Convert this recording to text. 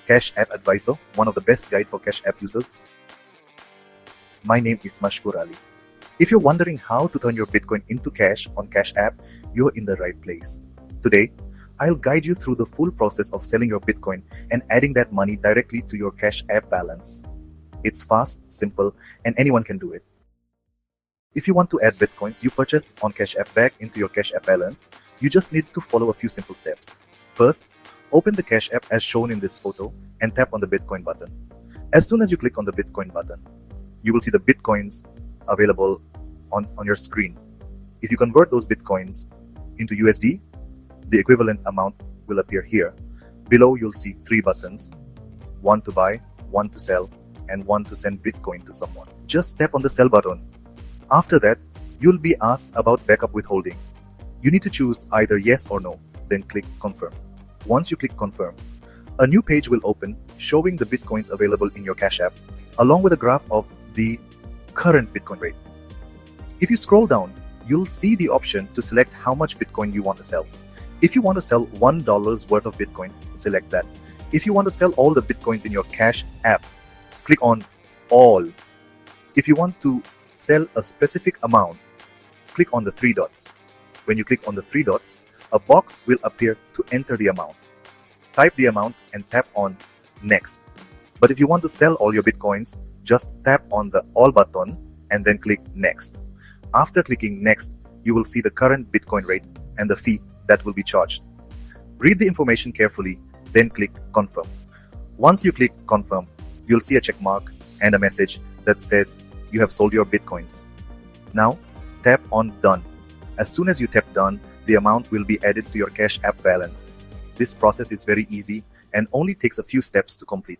Cash App Advisor, one of the best guide for Cash App users. My name is Mashkoor Ali. If you're wondering how to turn your Bitcoin into cash on Cash App, you're in the right place. Today, I'll guide you through the full process of selling your Bitcoin and adding that money directly to your Cash App balance. It's fast, simple, and anyone can do it. If you want to add Bitcoins you purchased on Cash App back into your Cash App balance, you just need to follow a few simple steps. First, open the Cash App as shown in this photo and tap on the Bitcoin button. As soon as you click on the Bitcoin button, you will see the Bitcoins available on your screen. If you convert those Bitcoins into USD, the equivalent amount will appear here. Below you'll see 3 buttons, one to buy, one to sell, and one to send Bitcoin to someone. Just tap on the sell button. After that, you'll be asked about backup withholding. You need to choose either yes or no, then click confirm. Once you click confirm, a new page will open showing the Bitcoins available in your Cash App, along with a graph of the current Bitcoin rate. If you scroll down, you'll see the option to select how much Bitcoin you want to sell. If you want to sell $1 worth of Bitcoin, select that. If you want to sell all the Bitcoins in your Cash App, click on all. If you want to sell a specific amount, click on the 3 dots. When you click on the 3 dots, a box will appear to enter the amount. Type the amount and tap on next. But if you want to sell all your Bitcoins, just tap on the all button and then click next. After clicking next, you will see the current Bitcoin rate and the fee that will be charged. Read the information carefully, then click confirm. Once you click confirm, you'll see a check mark and a message that says you have sold your Bitcoins. Now, tap on done. As soon as you tap done, the amount will be added to your Cash App balance. This process is very easy and only takes a few steps to complete.